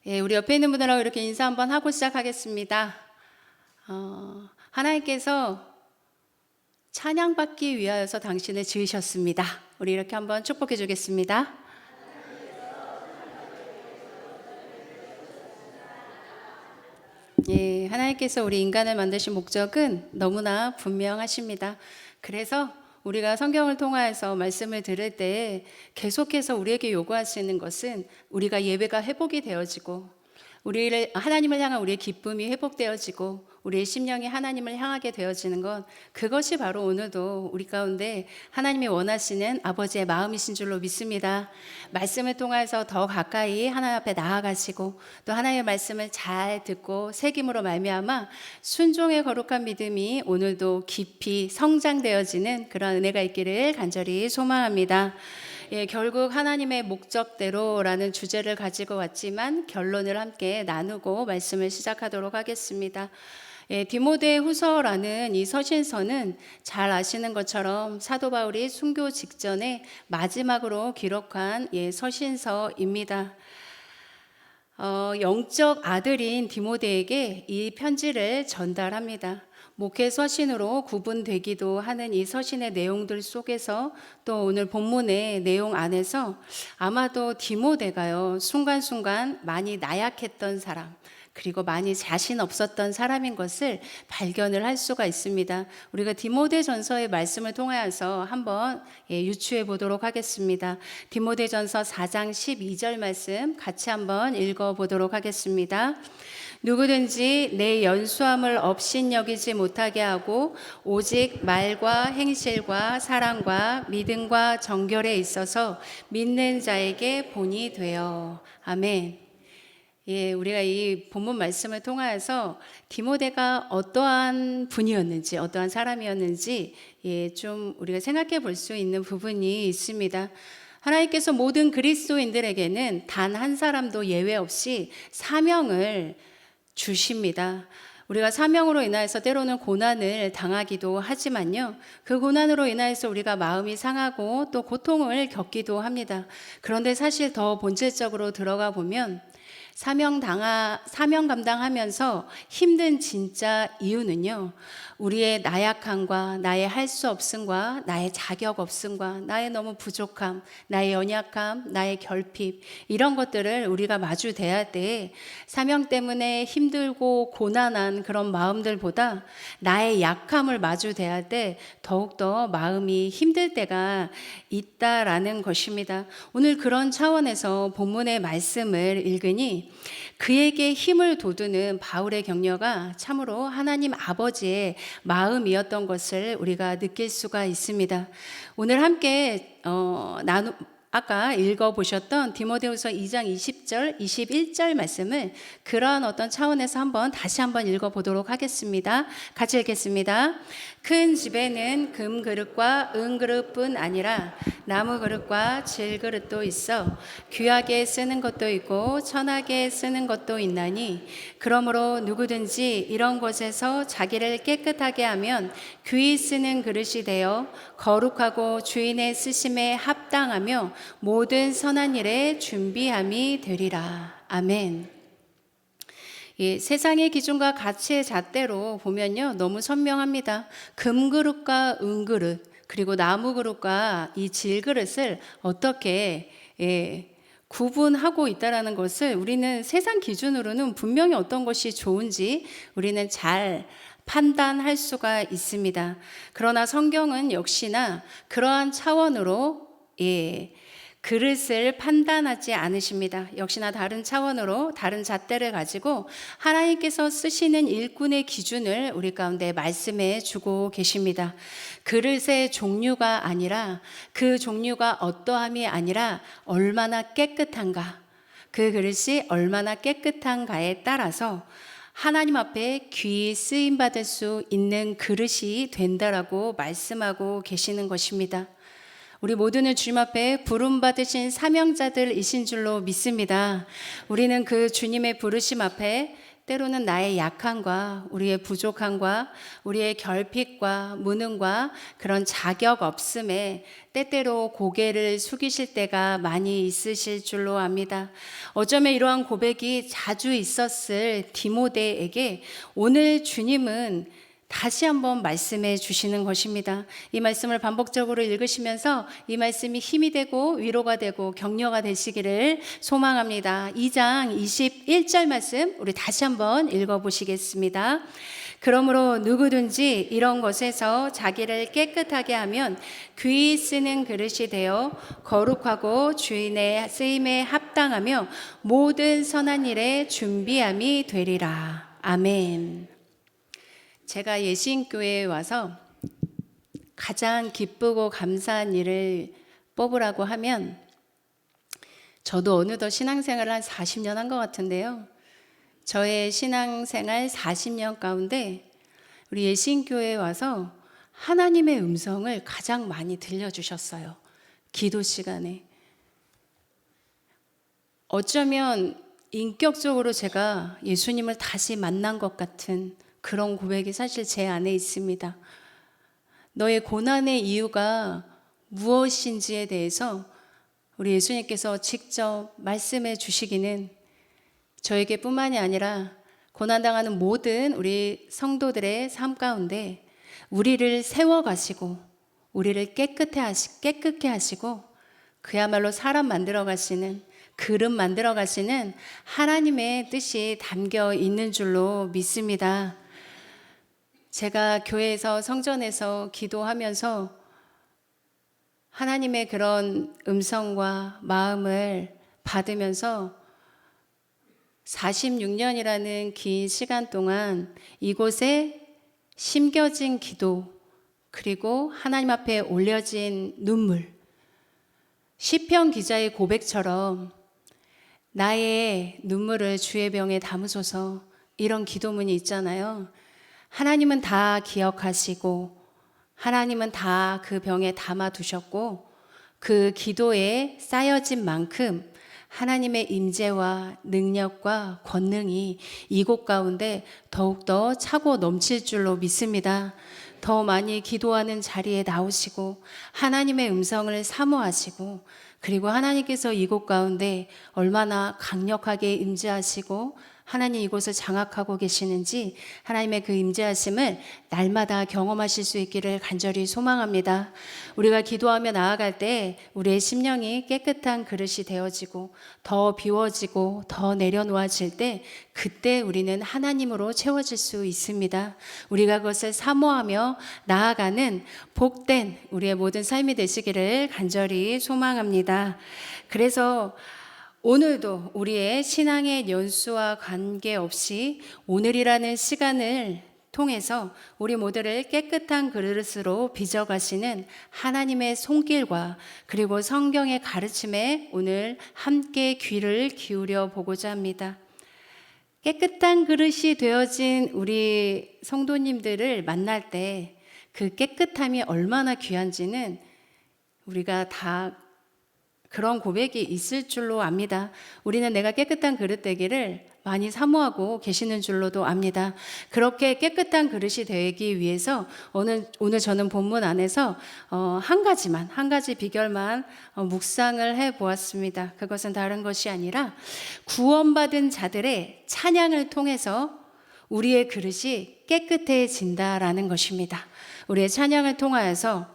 예, 우리 옆에 있는 분들하고 이렇게 인사 한번 하고 시작하겠습니다. 하나님께서 찬양받기 위하여서 당신을 지으셨습니다. 우리 이렇게 한번 축복해 주겠습니다. 예, 하나님께서 우리 인간을 만드신 목적은 너무나 분명하십니다. 그래서 우리가 성경을 통하여서 말씀을 들을 때 계속해서 우리에게 요구하시는 것은 우리가 예배가 회복이 되어지고 하나님을 향한 우리의 기쁨이 회복되어지고 우리의 심령이 하나님을 향하게 되어지는 것, 그것이 바로 오늘도 우리 가운데 하나님이 원하시는 아버지의 마음이신 줄로 믿습니다. 말씀을 통해서 더 가까이 하나님 앞에 나아가시고 또 하나님의 말씀을 잘 듣고 새김으로 말미암아 순종의 거룩한 믿음이 오늘도 깊이 성장되어지는 그런 은혜가 있기를 간절히 소망합니다. 예, 결국 하나님의 목적대로라는 주제를 가지고 왔지만 결론을 함께 나누고 말씀을 시작하도록 하겠습니다. 예, 디모데 후서라는 이 서신서는 잘 아시는 것처럼 사도 바울이 순교 직전에 마지막으로 기록한 서신서입니다. 영적 아들인 디모데에게 이 편지를 전달합니다. 목회 서신으로 구분되기도 하는 이 서신의 내용들 속에서 또 오늘 본문의 내용 안에서 아마도 디모데가요, 순간순간 많이 나약했던 사람, 그리고 많이 자신 없었던 사람인 것을 발견을 할 수가 있습니다. 우리가 디모데전서의 말씀을 통하여서 한번 유추해 보도록 하겠습니다. 디모데전서 4장 12절 말씀 같이 한번 읽어 보도록 하겠습니다. 누구든지 내 연수함을 업신여기지 못하게 하고 오직 말과 행실과 사랑과 믿음과 정결에 있어서 믿는 자에게 본이 되어. 아멘. 예, 우리가 이 본문 말씀을 통하여서 디모데가 어떠한 분이었는지, 어떠한 사람이었는지 좀 우리가 생각해 볼 수 있는 부분이 있습니다. 하나님께서 모든 그리스도인들에게는 단 한 사람도 예외 없이 사명을 주십니다. 우리가 사명으로 인하여서 때로는 고난을 당하기도 하지만요, 그 고난으로 인하여서 우리가 마음이 상하고 또 고통을 겪기도 합니다. 그런데 사실 더 본질적으로 들어가 보면 사명 감당하면서 힘든 진짜 이유는요, 우리의 나약함과 나의 할 수 없음과 나의 자격 없음과 나의 너무 부족함, 나의 연약함, 나의 결핍, 이런 것들을 우리가 마주 대할 때 사명 때문에 힘들고 고난한 그런 마음들보다 나의 약함을 마주 대할 때 더욱더 마음이 힘들 때가 있다라는 것입니다. 오늘 그런 차원에서 본문의 말씀을 읽으니 그에게 힘을 돋우는 바울의 격려가 참으로 하나님 아버지의 마음이었던 것을 우리가 느낄 수가 있습니다. 오늘 함께 아까 읽어보셨던 디모데후서 2장 20절, 21절 말씀을 그러한 어떤 차원에서 다시 한번 읽어보도록 하겠습니다. 같이 읽겠습니다. 큰 집에는 금그릇과 은그릇뿐 아니라 나무그릇과 질그릇도 있어 귀하게 쓰는 것도 있고 천하게 쓰는 것도 있나니 그러므로 누구든지 이런 것에서 자기를 깨끗하게 하면 귀히 쓰는 그릇이 되어 거룩하고 주인의 쓰심에 합당하며 모든 선한 일에 준비함이 되리라. 아멘. 세상의 기준과 가치의 잣대로 보면요, 너무 선명합니다. 금그릇과 은그릇, 그리고 나무그릇과 이 질그릇을 어떻게 구분하고 있다는 것을 우리는 세상 기준으로는 분명히 어떤 것이 좋은지 우리는 잘 판단할 수가 있습니다. 그러나 성경은 역시나 그러한 차원으로 그릇을 판단하지 않으십니다. 역시나 다른 차원으로 다른 잣대를 가지고 하나님께서 쓰시는 일꾼의 기준을 우리 가운데 말씀해 주고 계십니다. 그릇의 종류가 아니라 그 종류가 어떠함이 아니라 얼마나 깨끗한가, 그 그릇이 얼마나 깨끗한가에 따라서 하나님 앞에 귀히 쓰임받을 수 있는 그릇이 된다라고 말씀하고 계시는 것입니다. 우리 모두는 주님 앞에 부름받으신 사명자들이신 줄로 믿습니다. 우리는 그 주님의 부르심 앞에 때로는 나의 약함과 우리의 부족함과 우리의 결핍과 무능과 그런 자격 없음에 때때로 고개를 숙이실 때가 많이 있으실 줄로 압니다. 어쩌면 이러한 고백이 자주 있었을 디모데에게 오늘 주님은 다시 한번 말씀해 주시는 것입니다. 이 말씀을 반복적으로 읽으시면서 이 말씀이 힘이 되고 위로가 되고 격려가 되시기를 소망합니다. 2장 21절 말씀 우리 다시 한번 읽어보시겠습니다. 그러므로 누구든지 이런 것에서 자기를 깨끗하게 하면 귀히 쓰는 그릇이 되어 거룩하고 주인의 쓰임에 합당하며 모든 선한 일에 준비함이 되리라. 아멘. 제가 예수님교회에 와서 가장 기쁘고 감사한 일을 뽑으라고 하면 저도 어느덧 신앙생활을 한 40년 한 것 같은데요. 저의 신앙생활 40년 가운데 우리 예수님교회에 와서 하나님의 음성을 가장 많이 들려주셨어요. 기도 시간에. 어쩌면 인격적으로 제가 예수님을 다시 만난 것 같은 그런 고백이 사실 제 안에 있습니다. 너의 고난의 이유가 무엇인지에 대해서 우리 예수님께서 직접 말씀해 주시기는 저에게 뿐만이 아니라 고난당하는 모든 우리 성도들의 삶 가운데 우리를 세워가시고 우리를 깨끗게 하시고 그야말로 사람 만들어 가시는 그릇 만들어 가시는 하나님의 뜻이 담겨 있는 줄로 믿습니다. 제가 교회에서 성전에서 기도하면서 하나님의 그런 음성과 마음을 받으면서 46년이라는 긴 시간 동안 이곳에 심겨진 기도 그리고 하나님 앞에 올려진 눈물 시편 기자의 고백처럼 나의 눈물을 주의 병에 담으소서 이런 기도문이 있잖아요. 하나님은 다 기억하시고 하나님은 다 그 병에 담아두셨고 그 기도에 쌓여진 만큼 하나님의 임재와 능력과 권능이 이곳 가운데 더욱더 차고 넘칠 줄로 믿습니다. 더 많이 기도하는 자리에 나오시고 하나님의 음성을 사모하시고 그리고 하나님께서 이곳 가운데 얼마나 강력하게 임재하시고 하나님 이곳을 장악하고 계시는지 하나님의 그 임재하심을 날마다 경험하실 수 있기를 간절히 소망합니다. 우리가 기도하며 나아갈 때 우리의 심령이 깨끗한 그릇이 되어지고 더 비워지고 더 내려놓아질 때 그때 우리는 하나님으로 채워질 수 있습니다. 우리가 그것을 사모하며 나아가는 복된 우리의 모든 삶이 되시기를 간절히 소망합니다. 그래서 오늘도 우리의 신앙의 연수와 관계없이 오늘이라는 시간을 통해서 우리 모두를 깨끗한 그릇으로 빚어가시는 하나님의 손길과 그리고 성경의 가르침에 오늘 함께 귀를 기울여 보고자 합니다. 깨끗한 그릇이 되어진 우리 성도님들을 만날 때 그 깨끗함이 얼마나 귀한지는 우리가 다 그런 고백이 있을 줄로 압니다. 우리는 내가 깨끗한 그릇 되기를 많이 사모하고 계시는 줄로도 압니다. 그렇게 깨끗한 그릇이 되기 위해서 오늘 저는 본문 안에서 한 가지 비결만 묵상을 해보았습니다. 그것은 다른 것이 아니라 구원받은 자들의 찬양을 통해서 우리의 그릇이 깨끗해진다라는 것입니다. 우리의 찬양을 통하여서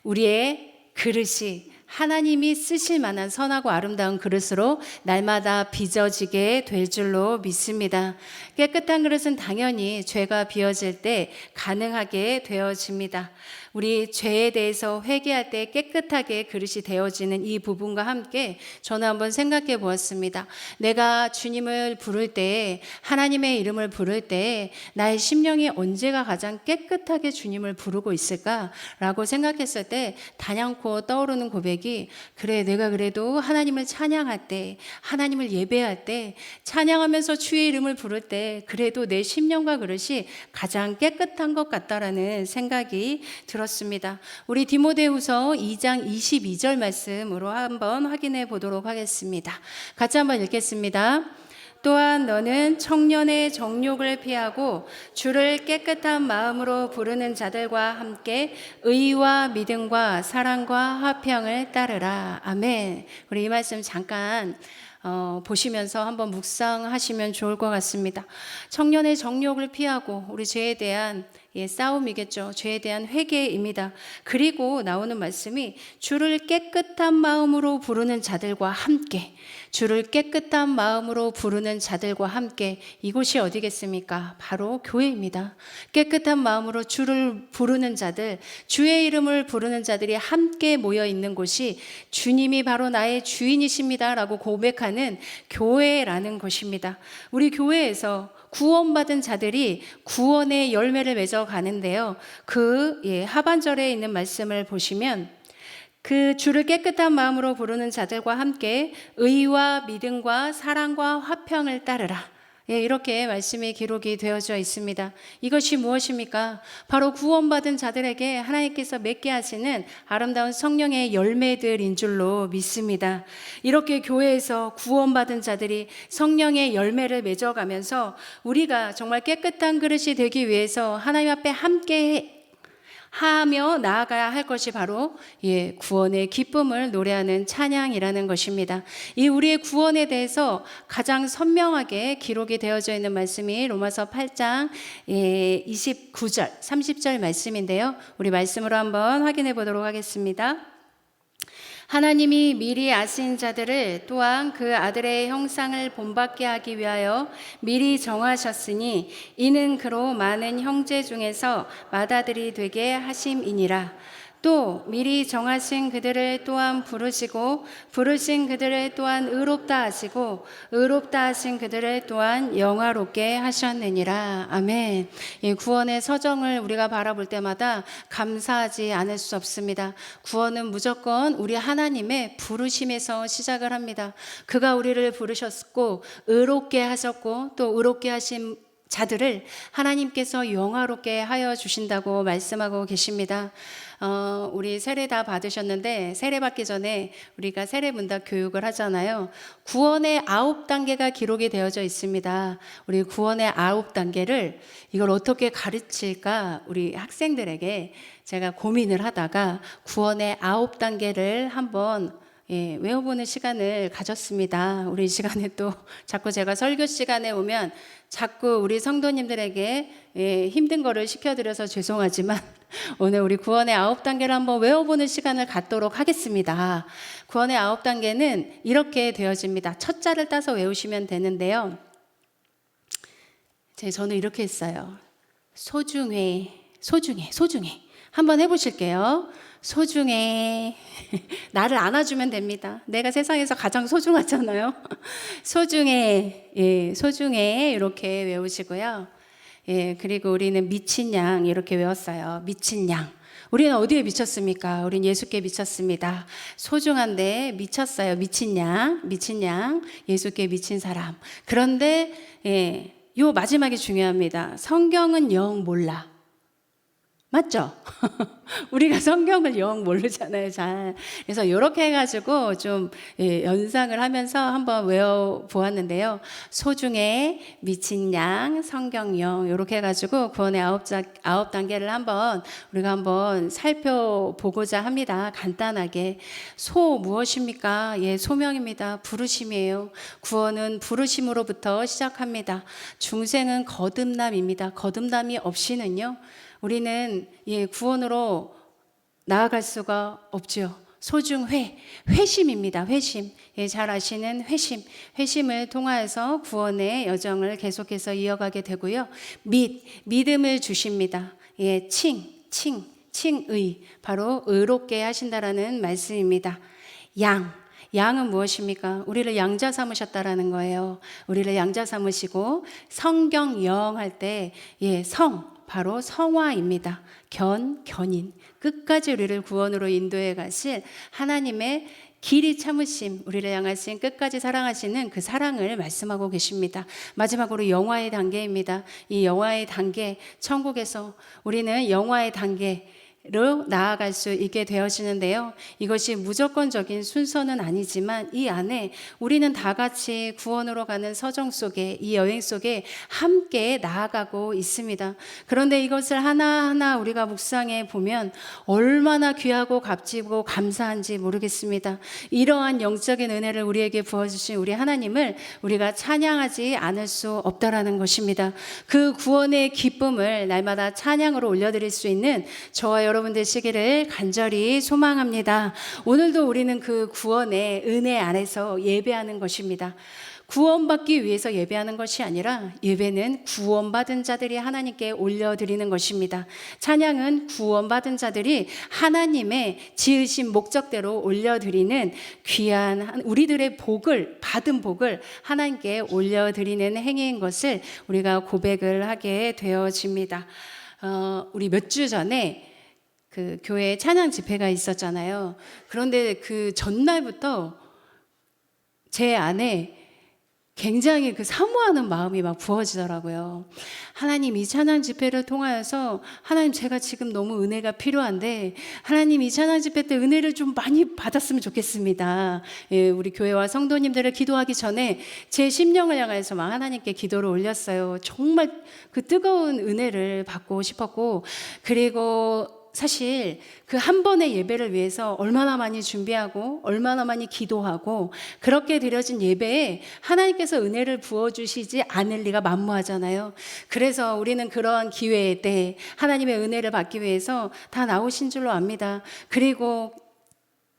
우리의 그릇이 하나님이 쓰실 만한 선하고 아름다운 그릇으로 날마다 빚어지게 될 줄로 믿습니다. 깨끗한 그릇은 당연히 죄가 비워질 때 가능하게 되어집니다. 우리 죄에 대해서 회개할 때 깨끗하게 그릇이 되어지는 이 부분과 함께 저는 한번 생각해 보았습니다. 내가 주님을 부를 때 하나님의 이름을 부를 때 나의 심령이 언제가 가장 깨끗하게 주님을 부르고 있을까라고 생각했을 때 단연코 떠오르는 고백이 그래 내가 그래도 하나님을 찬양할 때 하나님을 예배할 때 찬양하면서 주의 이름을 부를 때 그래도 내 심령과 그릇이 가장 깨끗한 것 같다라는 생각이 들었습니다. 우리 디모데후서 2장 22절 말씀으로 한번 확인해 보도록 하겠습니다. 같이 한번 읽겠습니다. 또한 너는 청년의 정욕을 피하고 주를 깨끗한 마음으로 부르는 자들과 함께 의와 믿음과 사랑과 화평을 따르라. 아멘. 우리 이 말씀 잠깐 보시면서 한번 묵상하시면 좋을 것 같습니다. 청년의 정욕을 피하고 우리 죄에 대한 싸움이겠죠. 죄에 대한 회개입니다. 그리고 나오는 말씀이 주를 깨끗한 마음으로 부르는 자들과 함께, 주를 깨끗한 마음으로 부르는 자들과 함께, 이곳이 어디겠습니까? 바로 교회입니다. 깨끗한 마음으로 주를 부르는 자들, 주의 이름을 부르는 자들이 함께 모여 있는 곳이 주님이 바로 나의 주인이십니다 라고 고백하는 교회라는 것입니다. 우리 교회에서 구원받은 자들이 구원의 열매를 맺어 가는데요. 하반절에 있는 말씀을 보시면 그 주를 깨끗한 마음으로 부르는 자들과 함께 의와 믿음과 사랑과 화평을 따르라. 이렇게 말씀이 기록이 되어져 있습니다. 이것이 무엇입니까? 바로 구원받은 자들에게 하나님께서 맺게 하시는 아름다운 성령의 열매들인 줄로 믿습니다. 이렇게 교회에서 구원받은 자들이 성령의 열매를 맺어가면서 우리가 정말 깨끗한 그릇이 되기 위해서 하나님 앞에 함께 하며 나아가야 할 것이 바로 구원의 기쁨을 노래하는 찬양이라는 것입니다. 이 우리의 구원에 대해서 가장 선명하게 기록이 되어져 있는 말씀이 로마서 8장 29절 30절 말씀인데요. 우리 말씀으로 한번 확인해 보도록 하겠습니다. 하나님이 미리 아신 자들을 또한 그 아들의 형상을 본받게 하기 위하여 미리 정하셨으니 이는 그로 많은 형제 중에서 맏아들이 되게 하심이니라. 또 미리 정하신 그들을 또한 부르시고 부르신 그들을 또한 의롭다 하시고 의롭다 하신 그들을 또한 영화롭게 하셨느니라. 아멘. 이 구원의 서정을 우리가 바라볼 때마다 감사하지 않을 수 없습니다. 구원은 무조건 우리 하나님의 부르심에서 시작을 합니다. 그가 우리를 부르셨고 의롭게 하셨고 또 의롭게 하신 자들을 하나님께서 영화롭게 하여 주신다고 말씀하고 계십니다. 우리 세례 다 받으셨는데 세례 받기 전에 우리가 세례문답 교육을 하잖아요. 구원의 9단계가 기록이 되어져 있습니다. 우리 구원의 9단계를 이걸 어떻게 가르칠까 우리 학생들에게 제가 고민을 하다가 구원의 9단계를 한번 외워보는 시간을 가졌습니다. 우리 이 시간에 또 자꾸 제가 설교 시간에 오면 자꾸 우리 성도님들에게 힘든 거를 시켜드려서 죄송하지만 오늘 우리 구원의 9단계를 한번 외워보는 시간을 갖도록 하겠습니다. 구원의 9단계는 이렇게 되어집니다. 첫 자를 따서 외우시면 되는데요. 저는 이렇게 했어요. 소중해. 한번 해보실게요. 소중해. 나를 안아주면 됩니다. 내가 세상에서 가장 소중하잖아요. 소중해. 소중해. 이렇게 외우시고요. 그리고 우리는 미친 양 이렇게 외웠어요. 미친 양. 우리는 어디에 미쳤습니까? 우린 예수께 미쳤습니다. 소중한데 미쳤어요. 미친 양, 예수께 미친 사람. 그런데 요 마지막이 중요합니다. 성경은 영 몰라. 맞죠? 우리가 성경을 영 모르잖아요, 잘. 그래서 이렇게 해가지고 좀 연상을 하면서 한번 외워보았는데요. 소중해, 미친 양, 성경 영 이렇게 해가지고 구원의 9단계를 우리가 한번 살펴보고자 합니다. 간단하게. 소 무엇입니까? 소명입니다. 부르심이에요. 구원은 부르심으로부터 시작합니다. 중생은 거듭남입니다. 거듭남이 없이는요. 우리는 구원으로 나아갈 수가 없죠. 소중회, 회심입니다. 회심. 잘 아시는 회심을 통하여서 구원의 여정을 계속해서 이어가게 되고요. 믿음을 주십니다. 칭의, 바로 의롭게 하신다라는 말씀입니다. 양은 무엇입니까? 우리를 양자 삼으셨다라는 거예요. 우리를 양자 삼으시고 성경 영 할 때 바로 성화입니다. 견인. 끝까지 우리를 구원으로 인도해 가실 하나님의 길이 참으심, 우리를 향하신 끝까지 사랑하시는 그 사랑을 말씀하고 계십니다. 마지막으로 영화의 단계입니다. 이 영화의 단계, 천국에서 우리는 영화의 단계, 로 나아갈 수 있게 되어지는데요. 이것이 무조건적인 순서는 아니지만 이 안에 우리는 다 같이 구원으로 가는 서정 속에, 이 여행 속에 함께 나아가고 있습니다. 그런데 이것을 하나하나 우리가 묵상해 보면 얼마나 귀하고 값지고 감사한지 모르겠습니다. 이러한 영적인 은혜를 우리에게 부어주신 우리 하나님을 우리가 찬양하지 않을 수 없다라는 것입니다. 그 구원의 기쁨을 날마다 찬양으로 올려드릴 수 있는 저와 여러분 되시기를 간절히 소망합니다. 오늘도 우리는 그 구원의 은혜 안에서 예배하는 것입니다. 구원받기 위해서 예배하는 것이 아니라 예배는 구원받은 자들이 하나님께 올려드리는 것입니다. 찬양은 구원받은 자들이 하나님의 지으신 목적대로 올려드리는 귀한 우리들의 복을, 받은 복을 하나님께 올려드리는 행위인 것을 우리가 고백을 하게 되어집니다. 우리 몇 주 전에 그 교회 찬양 집회가 있었잖아요. 그런데 그 전날부터 제 안에 굉장히 그 사모하는 마음이 막 부어지더라고요. 하나님, 이 찬양 집회를 통하여서 하나님, 제가 지금 너무 은혜가 필요한데 하나님, 이 찬양 집회 때 은혜를 좀 많이 받았으면 좋겠습니다. 예, 우리 교회와 성도님들을 기도하기 전에 제 심령을 향해서 막 하나님께 기도를 올렸어요. 정말 그 뜨거운 은혜를 받고 싶었고, 그리고 사실 그 한 번의 예배를 위해서 얼마나 많이 준비하고 얼마나 많이 기도하고 그렇게 드려진 예배에 하나님께서 은혜를 부어주시지 않을 리가 만무하잖아요. 그래서 우리는 그러한 기회에 때 하나님의 은혜를 받기 위해서 다 나오신 줄로 압니다. 그리고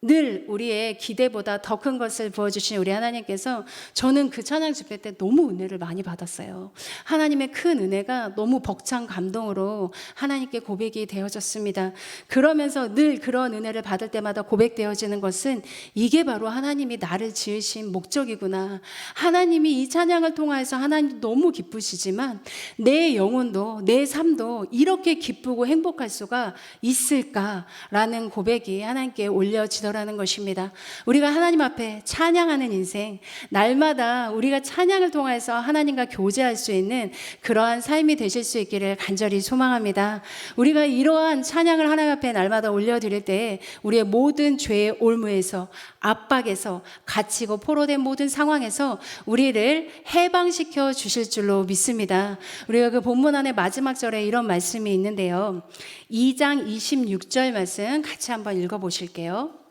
늘 우리의 기대보다 더 큰 것을 부어주신 우리 하나님께서, 저는 그 찬양 집회 때 너무 은혜를 많이 받았어요. 하나님의 큰 은혜가 너무 벅찬 감동으로 하나님께 고백이 되어졌습니다. 그러면서 늘 그런 은혜를 받을 때마다 고백되어지는 것은 이게 바로 하나님이 나를 지으신 목적이구나. 하나님이 이 찬양을 통해서 하나님 너무 기쁘시지만 내 영혼도, 내 삶도 이렇게 기쁘고 행복할 수가 있을까라는 고백이 하나님께 올려지더라고요. 라는 것입니다. 우리가 하나님 앞에 찬양하는 인생, 날마다 우리가 찬양을 통해서 하나님과 교제할 수 있는 그러한 삶이 되실 수 있기를 간절히 소망합니다. 우리가 이러한 찬양을 하나님 앞에 날마다 올려드릴 때 우리의 모든 죄의 올무에서, 압박에서, 갇히고 포로된 모든 상황에서 우리를 해방시켜 주실 줄로 믿습니다. 우리가 그 본문 안에 마지막 절에 이런 말씀이 있는데요. 2장 26절 말씀 같이 한번 읽어보실게요.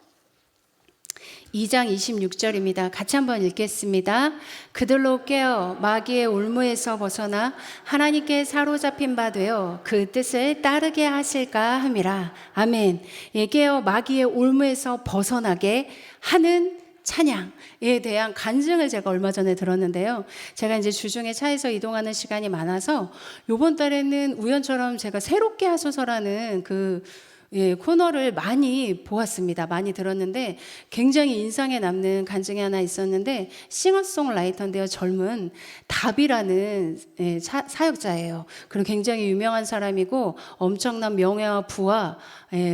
2장 26절입니다. 같이 한번 읽겠습니다. 그들로 깨어 마귀의 올무에서 벗어나 하나님께 사로잡힌 바 되어 그 뜻을 따르게 하실까 함이라. 아멘. 예, 깨어 마귀의 올무에서 벗어나게 하는 찬양에 대한 간증을 제가 얼마 전에 들었는데요. 제가 이제 주중에 차에서 이동하는 시간이 많아서 이번 달에는 우연처럼 제가 새롭게 하소서라는 코너를 많이 보았습니다. 많이 들었는데 굉장히 인상에 남는 간증이 하나 있었는데, 싱어송라이터인데요. 젊은 답이라는 사역자예요. 그리고 굉장히 유명한 사람이고 엄청난 명예와 부와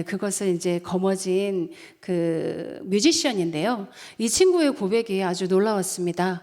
그것을 이제 거머쥔 그 뮤지션인데요. 이 친구의 고백이 아주 놀라웠습니다.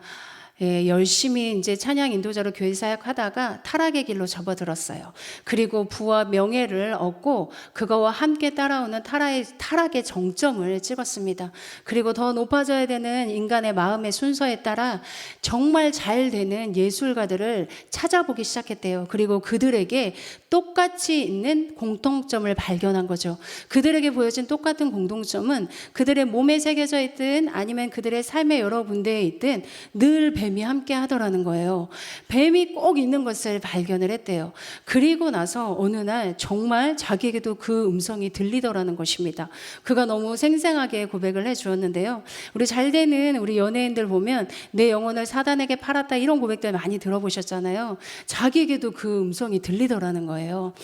열심히 이제 찬양 인도자로 교회 사역하다가 타락의 길로 접어들었어요. 그리고 부와 명예를 얻고 그거와 함께 따라오는 타락의 정점을 찍었습니다. 그리고 더 높아져야 되는 인간의 마음의 순서에 따라 정말 잘 되는 예술가들을 찾아보기 시작했대요. 그리고 그들에게 똑같이 있는 공통점을 발견한 거죠. 그들에게 보여진 똑같은 공통점은 그들의 몸에 새겨져 있든 아니면 그들의 삶의 여러 군데에 있든 늘 뱀이 함께 하더라는 거예요. 뱀이 꼭 있는 것을 발견을 했대요. 그리고 나서 어느 날 정말 자기에게도 그 음성이 들리더라는 것입니다. 그가 너무 생생하게 고백을 해주었는데요. 우리 잘되는 우리 연예인들 보면 내 영혼을 사단에게 팔았다, 이런 고백들 많이 들어보셨잖아요. 자기에게도 그 음성이 들리더라는 거예요.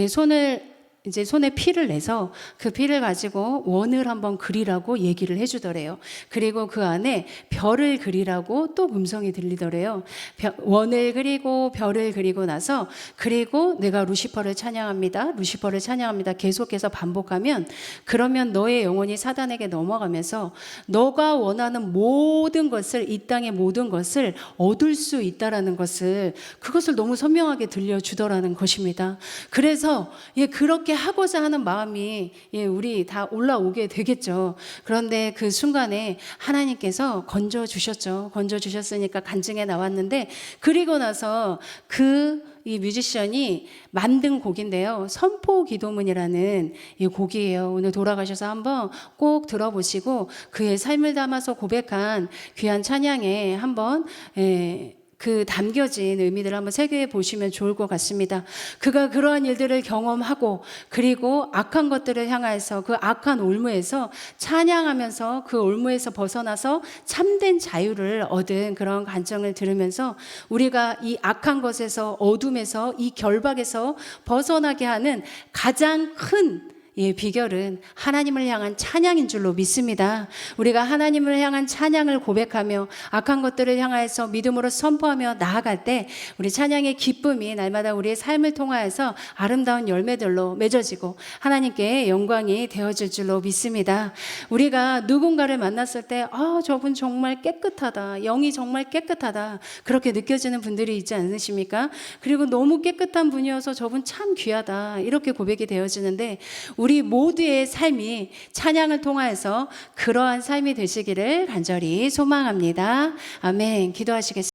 손에 피를 내서 그 피를 가지고 원을 한번 그리라고 얘기를 해주더래요. 그리고 그 안에 별을 그리라고 또 음성이 들리더래요. 원을 그리고 별을 그리고 나서, 그리고 내가 루시퍼를 찬양합니다. 루시퍼를 찬양합니다. 계속해서 반복하면, 그러면 너의 영혼이 사단에게 넘어가면서 너가 원하는 모든 것을, 이 땅의 모든 것을 얻을 수 있다라는 것을, 그것을 너무 선명하게 들려주더라는 것입니다. 그래서 그렇게 그렇게 하고자 하는 마음이 우리 다 올라오게 되겠죠. 그런데 그 순간에 하나님께서 건져 주셨죠. 건져 주셨으니까 간증에 나왔는데, 그리고 나서 이 뮤지션이 만든 곡인데요. 선포 기도문이라는 이 곡이에요. 오늘 돌아가셔서 한번 꼭 들어보시고 그의 삶을 담아서 고백한 귀한 찬양에 한번 그 담겨진 의미들을 한번 새겨해 보시면 좋을 것 같습니다. 그가 그러한 일들을 경험하고 그리고 악한 것들을 향해서 그 악한 올무에서 찬양하면서 그 올무에서 벗어나서 참된 자유를 얻은 그런 간증을 들으면서 우리가 이 악한 것에서, 어둠에서, 이 결박에서 벗어나게 하는 가장 큰 비결은 하나님을 향한 찬양인 줄로 믿습니다. 우리가 하나님을 향한 찬양을 고백하며 악한 것들을 향하여서 믿음으로 선포하며 나아갈 때 우리 찬양의 기쁨이 날마다 우리의 삶을 통하여서 아름다운 열매들로 맺어지고 하나님께 영광이 되어질 줄로 믿습니다. 우리가 누군가를 만났을 때 저분 정말 깨끗하다, 영이 정말 깨끗하다, 그렇게 느껴지는 분들이 있지 않으십니까? 그리고 너무 깨끗한 분이어서 저분 참 귀하다, 이렇게 고백이 되어지는데 우리 모두의 삶이 찬양을 통하여서 그러한 삶이 되시기를 간절히 소망합니다. 아멘. 기도하시겠습니다.